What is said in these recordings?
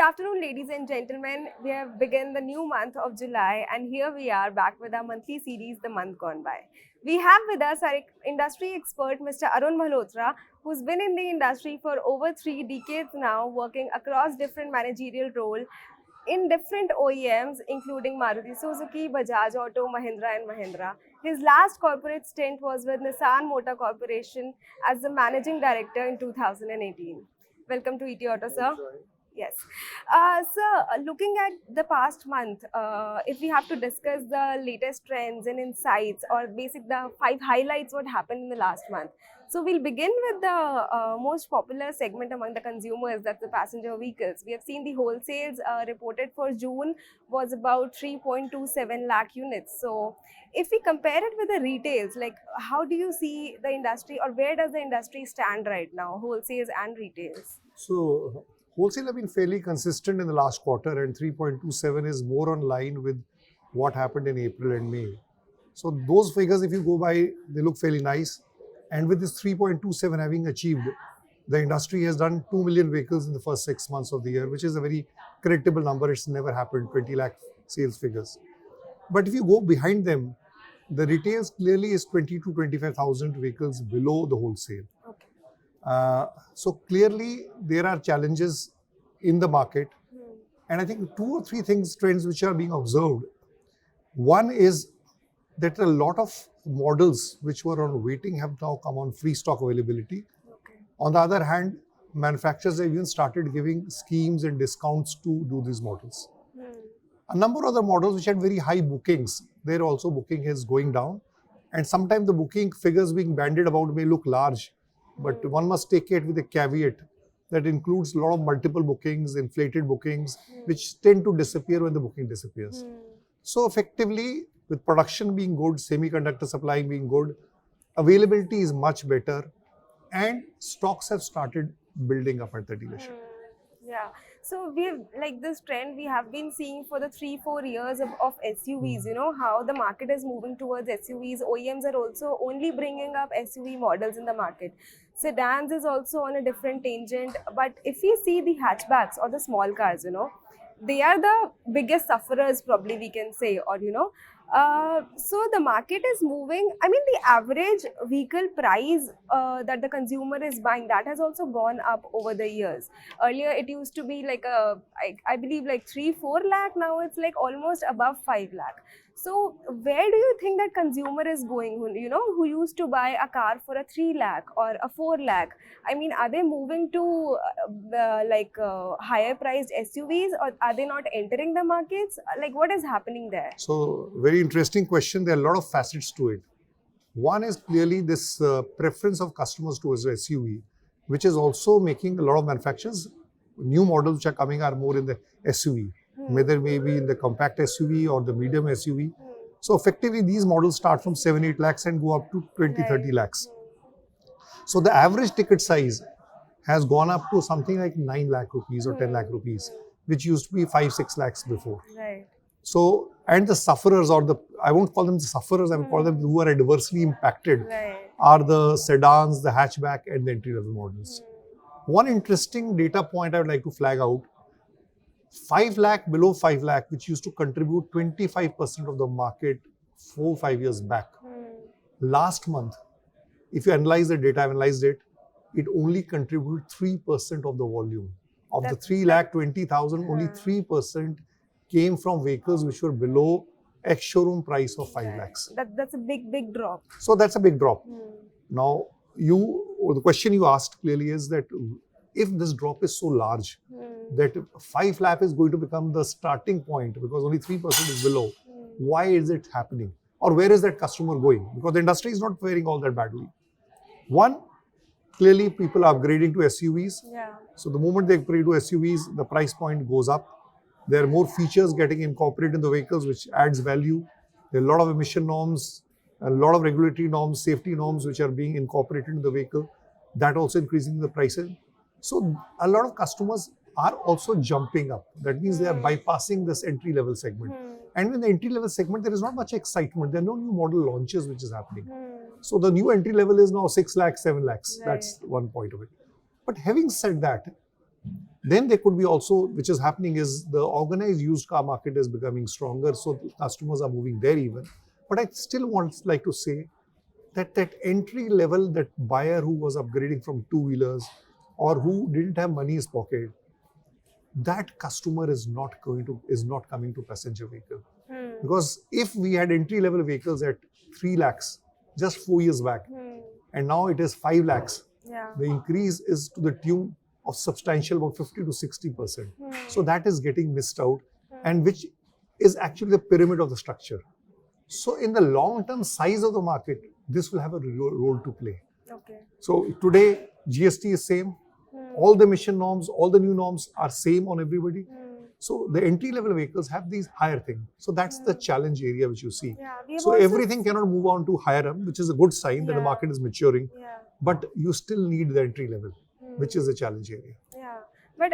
afternoon, ladies and gentlemen. We have begun the new month of July, and here we are back with our monthly series, The Month Gone By. We have with us our industry expert, Mr. Arun Malhotra, who's been in the industry for over 3 decades now, working across different managerial roles in different OEMs, including Maruti Suzuki, Bajaj Auto, Mahindra, and Mahindra. His last corporate stint was with Nissan Motor Corporation as the managing director in 2018. Welcome to ET Auto, sir. Yes. Looking at the past month, if we have to discuss the latest trends and insights or the 5 highlights what happened in the last month. So we'll begin with the most popular segment among the consumers, that's the passenger vehicles. We have seen the wholesales reported for June was about 3.27 lakh units. So if we compare it with the retails, like how do you see the industry or where does the industry stand right now, wholesales and retails? So wholesale have been fairly consistent in the last quarter, and 3.27 is more on line with what happened in April and May. So those figures, if you go by, they look fairly nice. And with this 3.27 having achieved, the industry has done 2 million vehicles in the first 6 months of the year, which is a very creditable number. It's never happened, 20 lakh sales figures. But if you go behind them, the retails clearly is 20 to 25,000 vehicles below the wholesale. Okay. So clearly there are challenges in the market, and I think 2 or 3 trends which are being observed. One is that a lot of models which were on waiting have now come on free stock availability. Okay. On the other hand, manufacturers have even started giving schemes and discounts to do these models. A number of the models which had very high bookings, their also booking is going down, and sometimes the booking figures being bandied about may look large, but one must take it with a caveat that includes a lot of multiple bookings, inflated bookings, which tend to disappear when the booking disappears. So effectively, with production being good, semiconductor supply being good, availability is much better, and stocks have started building up at the dealership. Yeah. So we have like this trend we have been seeing for the 3-4 years of SUVs, you know, how the market is moving towards SUVs. OEMs are also only bringing up SUV models in the market. Sedans is also on a different tangent. But if we see the hatchbacks or the small cars, you know, they are the biggest sufferers, probably we can say, or you know. So the market is moving. I mean, the average vehicle price that the consumer is buying, that has also gone up over the years. Earlier, it used to be like I believe like 3-4 lakh. Now it's like almost above 5 lakh. So where do you think that consumer is going? Who used to buy a car for a 3 lakh or a 4 lakh? I mean, are they moving to higher priced SUVs, or are they not entering the markets? Like, what is happening there? So very interesting question. There are a lot of facets to it. One is clearly this preference of customers towards SUV, which is also making a lot of manufacturers, new models which are coming are more in the SUV, whether maybe in the compact SUV or the medium SUV. So effectively these models start from 7-8 lakhs and go up to 20-30 lakhs. So the average ticket size has gone up to something like 9 lakh rupees or 10 lakh rupees, which used to be 5-6 lakhs before. Right. So, and the sufferers, I won't call them the sufferers, I will call them who are adversely impacted, are the sedans, the hatchback, and the entry-level models. One interesting data point I would like to flag out, 5 lakh, below 5 lakh, which used to contribute 25% of the market 4-5 years back. Last month, if you analyze the data, I've analyzed it, it only contributed 3% of the volume. Of the 3,20,000, only 3% came from vehicles which were below ex-showroom price of 5 lakhs. That's a big drop. So that's a big drop. Now, the question you asked clearly is that if this drop is so large, that 5 lakh is going to become the starting point because only 3% is below, why is it happening? Or where is that customer going? Because the industry is not faring all that badly. One, clearly people are upgrading to SUVs. Yeah. So the moment they upgrade to SUVs, the price point goes up. There are more features getting incorporated in the vehicles, which adds value. There are a lot of emission norms, a lot of regulatory norms, safety norms, which are being incorporated in the vehicle. That also increasing the prices. So a lot of customers are also jumping up. That means they are bypassing this entry-level segment. And in the entry-level segment, there is not much excitement. There are no new model launches which is happening. So the new entry level is now 6 lakhs, 7 lakhs. Right. That's one point of it. But having said that, Then there could be also, which is happening is the organized used car market is becoming stronger, so customers are moving there even. But I still like to say that entry level, that buyer who was upgrading from two-wheelers or who didn't have money in his pocket, that customer is not coming to passenger vehicle. Because if we had entry level vehicles at 3 lakhs just 4 years back, and now it is 5 lakhs, the increase is to the tune of substantial, about 50 to 60%. So that is getting missed out, and which is actually the pyramid of the structure. So in the long term size of the market, this will have a role to play. Okay. So today GST is same, all the emission norms, all the new norms are same on everybody. So the entry level vehicles have these higher things. So that's the challenge area which you see. So everything cannot move on to higher up, which is a good sign that the market is maturing. But you still need the entry level, which is a challenge area. Yeah. But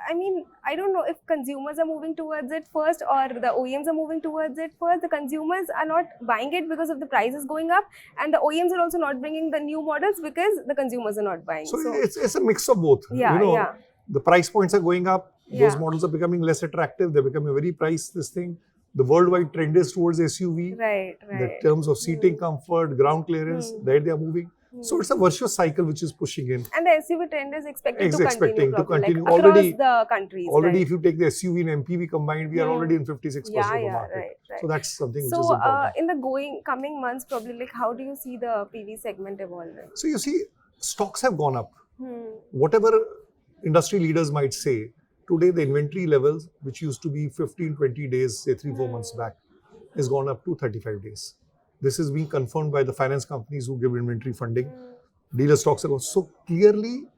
I mean, I don't know if consumers are moving towards it first or the OEMs are moving towards it first. The consumers are not buying it because of the prices going up, and the OEMs are also not bringing the new models because the consumers are not buying. So it's a mix of both. Yeah, the price points are going up. Those models are becoming less attractive. They're becoming very priced, this thing. The worldwide trend is towards SUV. Right. The terms of seating comfort, ground clearance, there they are moving. So it's a virtuous cycle which is pushing in. And the SUV trend is expected to continue like across the countries. Already, if you take the SUV and MPV combined, we are already in 56% of the market. Right. So that's something which is So important. in the coming months, probably, like, how do you see the PV segment evolving? So you see, stocks have gone up. Whatever industry leaders might say, today the inventory levels, which used to be 15, 20 days, say 3-4 months back, has gone up to 35 days. This is being confirmed by the finance companies who give inventory funding. Dealer stocks are going. So clearly,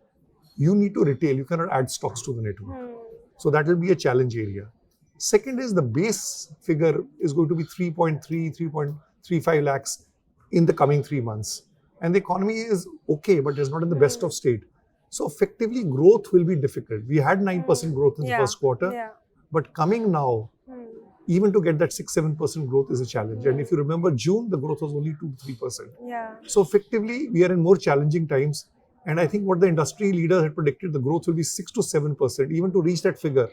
you need to retail. You cannot add stocks to the network. So that will be a challenge area. Second is the base figure is going to be 3.3, 3.35 lakhs in the coming 3 months. And the economy is okay, but it's not in the best of state. So effectively, growth will be difficult. We had 9% growth in the first quarter, but coming now, even to get that 6-7% growth is a challenge. And if you remember, June, the growth was only 2-3%. So effectively, we are in more challenging times. And I think what the industry leader had predicted, the growth will be 6-7%. Even to reach that figure,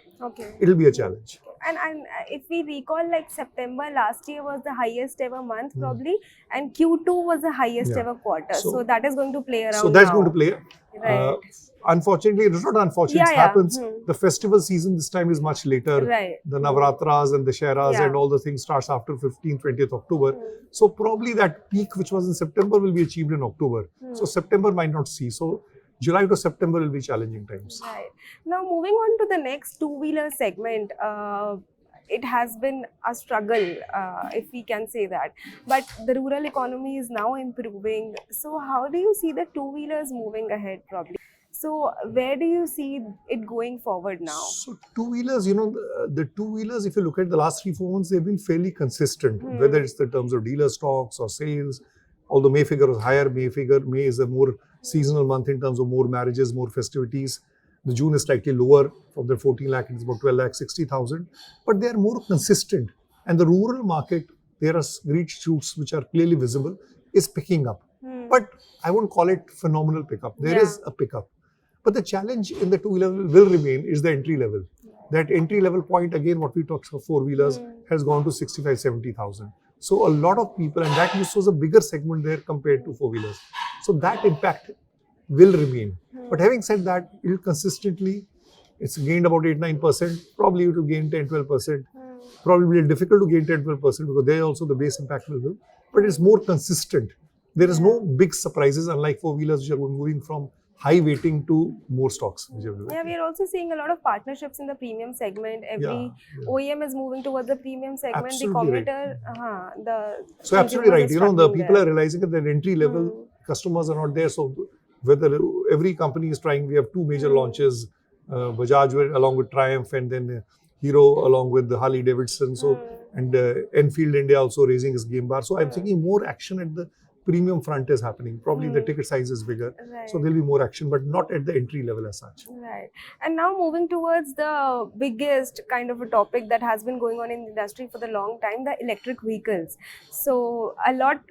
it will be a challenge. And if we recall, like, September last year was the highest ever month probably, and Q2 was the highest ever quarter. So that is going to play around. So that's going to play. Right. Unfortunately, it's not unfortunate, it happens. The festival season this time is much later. The Navratras and the Shairas and all the things starts after 15th, 20th October. So probably that peak which was in September will be achieved in October. So September might not see. So July to September will be challenging times. Right. Now moving on to the next two-wheeler segment, it has been a struggle, if we can say that. But the rural economy is now improving. So how do you see the two-wheelers moving ahead probably? So where do you see it going forward now? So two-wheelers, the two-wheelers, if you look at the last 3-4 months, they've been fairly consistent, whether it's the terms of dealer stocks or sales. Although May figure was higher, May is a more seasonal month in terms of more marriages, more festivities. The June is slightly lower from the 14 lakh, it's about 12 lakh 60,000. But they are more consistent. And the rural market, there are green shoots which are clearly visible, is picking up. But I won't call it phenomenal pickup. There is a pickup. But the challenge in the two-wheeler will remain is the entry level. That entry level point, again, what we talked about four-wheelers, has gone to 65,000-70,000. So a lot of people, and that was a bigger segment there compared to four-wheelers. So that impact will remain. But having said that, it will consistently, it's gained about 8-9%, probably it will gain 10-12%. Probably difficult to gain 10-12% because there also the base impact will go. But it's more consistent. There is no big surprises, unlike four-wheelers which are moving from high weighting to more stocks. We are also seeing a lot of partnerships in the premium segment. Every OEM is moving towards the premium segment. Absolutely the commuter, so absolutely right. The people are realizing that entry level customers are not there. So whether every company is trying, we have two major launches, Bajaj along with Triumph, and then Hero along with the Harley Davidson. So and Enfield India also raising its game bar. So I'm thinking more action at the premium front is happening. Probably the ticket size is bigger. Right. So there'll be more action, but not at the entry level as such. Right. And now moving towards the biggest kind of a topic that has been going on in the industry for the long time, the electric vehicles. So a lot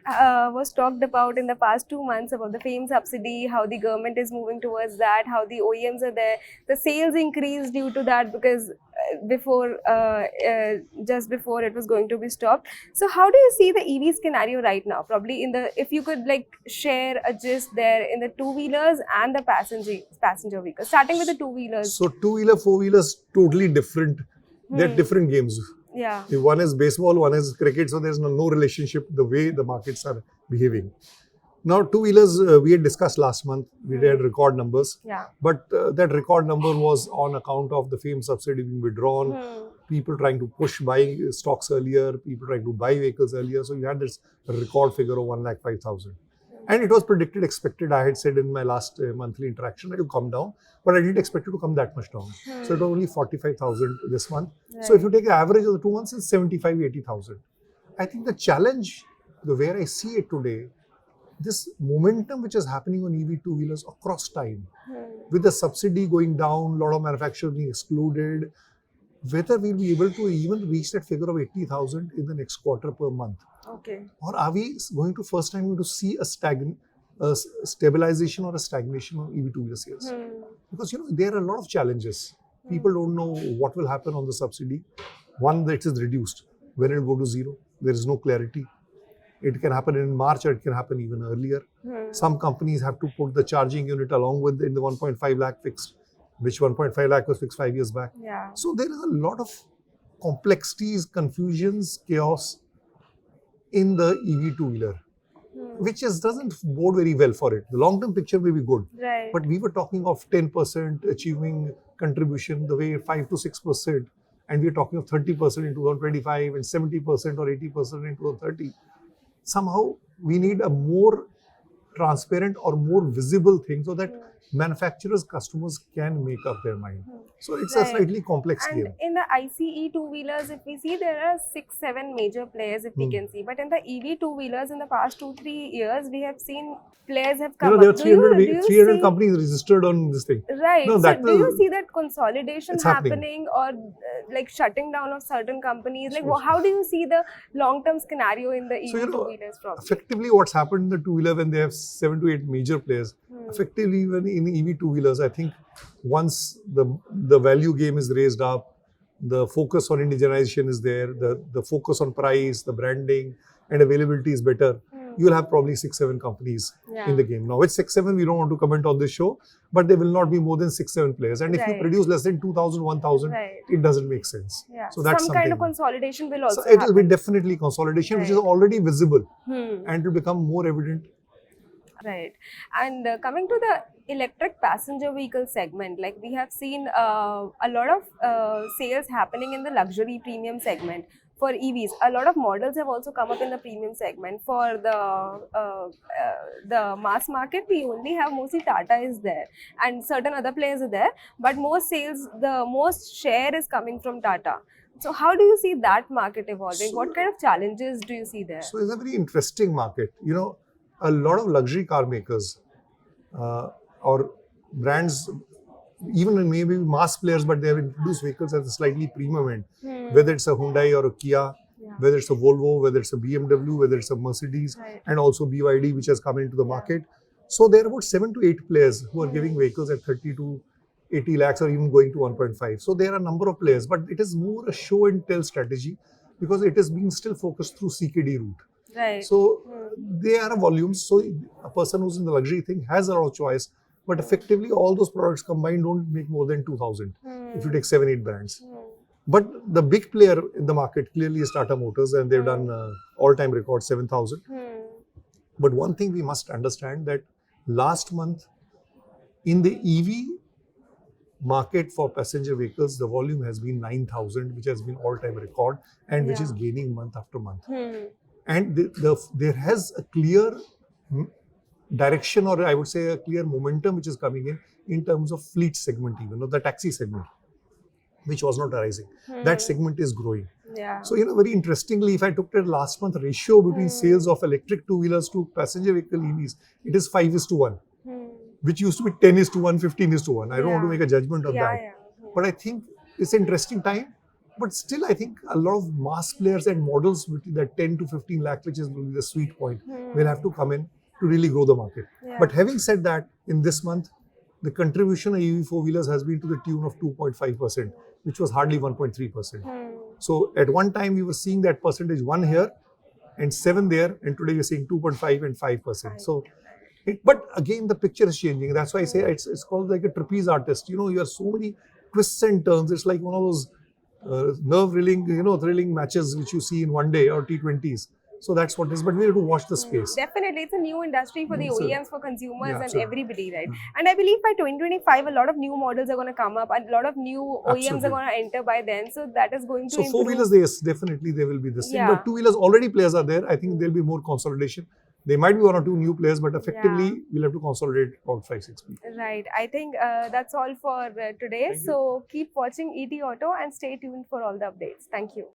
was talked about in the past 2 months about the FAME subsidy, how the government is moving towards that, how the OEMs are there. The sales increased due to that because just before it was going to be stopped. So how do you see the EV scenario right now? Probably if you could like share a gist there in the two-wheelers and the passenger vehicles, starting with the two-wheelers. So two-wheeler, four-wheelers, totally different. They're different games. Yeah. One is baseball, one is cricket, so there's no relationship the way the markets are behaving. Now, two-wheelers, we had discussed last month, we had record numbers. Yeah. But that record number was on account of the FAME subsidy being withdrawn, people trying to push buying stocks earlier, people trying to buy vehicles earlier. So you had this record figure of 1,05,000. And it was predicted, expected, I had said in my last monthly interaction, it will come down. But I didn't expect it to come that much down. So it was only 45,000 this month. Right. So if you take the average of the 2 months, it's 75, 80,000. I think the challenge, the way I see it today, this momentum which is happening on EV two-wheelers across time, with the subsidy going down, a lot of manufacturers being excluded, whether we'll be able to even reach that figure of 80,000 in the next quarter per month. Okay. Or are we going to first time going to see a stabilization or a stagnation on EV two-wheeler sales? Because there are a lot of challenges. People don't know what will happen on the subsidy. One, that it is reduced. When it will go to zero, there is no clarity. It can happen in March or it can happen even earlier. Some companies have to put the charging unit along with in the 1.5 lakh fixed, which 1.5 lakh was fixed 5 years back. Yeah. So there is a lot of complexities, confusions, chaos in the EV two-wheeler, which doesn't bode very well for it. The long-term picture may be good, right. But we were talking of 10% achieving contribution, the way 5 to 6%, and we're talking of 30% in 2025 and 70% or 80% in 2030. Somehow we need a more transparent or more visible thing so that manufacturers, customers can make up their mind. So it's a slightly complex game. And in the ICE two-wheelers, if we see, there are 6-7 major players, if we can see. But in the EV two-wheelers, in the past 2-3 years, we have seen players have come there are up. 300 companies registered on this thing. Right. No, so do you see that consolidation happening or like shutting down of certain companies? Like how do you see the long-term scenario in the EV two-wheelers probably? Effectively, what's happened in the two-wheeler when they have 7 to 8 major players, effectively when in EV two-wheelers, I think once the value game is raised up, the focus on indigenization is there, the focus on price, the branding and availability is better, you'll have probably 6-7 companies in the game. Now, with 6-7, we don't want to comment on this show, but there will not be more than 6-7 players. And if you produce less than 2,000, 1,000, it doesn't make sense. Yeah. So that's some kind of consolidation will also happen. It will be definitely consolidation, which is already visible and will become more evident. Right. And coming to the electric passenger vehicle segment, like we have seen a lot of sales happening in the luxury premium segment for EVs. A lot of models have also come up in the premium segment. For the mass market, we only have mostly Tata is there and certain other players are there, but most sales, the most share is coming from Tata. So how do you see that market evolving? What kind of challenges do you see there? So it's a very interesting market. A lot of luxury car makers or brands, even maybe mass players, but they have introduced vehicles at a slightly premium end, whether it's a Hyundai or a Kia, whether it's a Volvo, whether it's a BMW, whether it's a Mercedes, and also BYD, which has come into the market. So there are about 7 to 8 players who are giving vehicles at 30 to 80 lakhs or even going to 1.5. So there are a number of players, but it is more a show and tell strategy because it is being still focused through CKD route. Right. So they are volumes. So a person who's in the luxury thing has a lot of choice, but effectively all those products combined don't make more than 2,000 if you take 7-8 brands. But the big player in the market clearly is Tata Motors, and they've done all-time record 7,000. But one thing we must understand that last month in the EV market for passenger vehicles, the volume has been 9,000, which has been all-time record and which is gaining month after month. And there has a clear direction, or I would say a clear momentum which is coming in terms of fleet segment, even or the taxi segment. which was not arising. Hmm. That segment is growing. Yeah. So, very interestingly, if I took the last month ratio between sales of electric two-wheelers to passenger vehicle EVs, it is 5:1, which used to be 10:1, 15:1. I don't want to make a judgment on that. Yeah. But I think it's an interesting time. But still, I think a lot of mass players and models with that 10 to 15 lakh, which is will be the sweet point, will have to come in to really grow the market. Yeah. But having said that, in this month, the contribution of EV four-wheelers has been to the tune of 2.5%, which was hardly 1.3%. So at one time, we were seeing that percentage 1 here and 7 there, and today we're seeing 2.5 and 5%. So, but again, the picture is changing. That's why I say it's called like a trapeze artist. You have so many twists and turns. It's like one of those nerve-wrilling, thrilling matches which you see in one day or T20s. So that's what it is. But we have to watch the space. Definitely, it's a new industry for the OEMs, for consumers, and absolutely. everybody, right? And I believe by 2025, a lot of new models are going to come up, and a lot of new OEMs are going to enter by then. So that is going to improve. So four-wheelers, yes, definitely they will be the same. But two-wheelers, already players are there. I think there'll be more consolidation. There might be 1 or 2 new players, but effectively we'll have to consolidate about 5-6 people. Right. I think that's all for today. So keep watching ET Auto and stay tuned for all the updates. Thank you.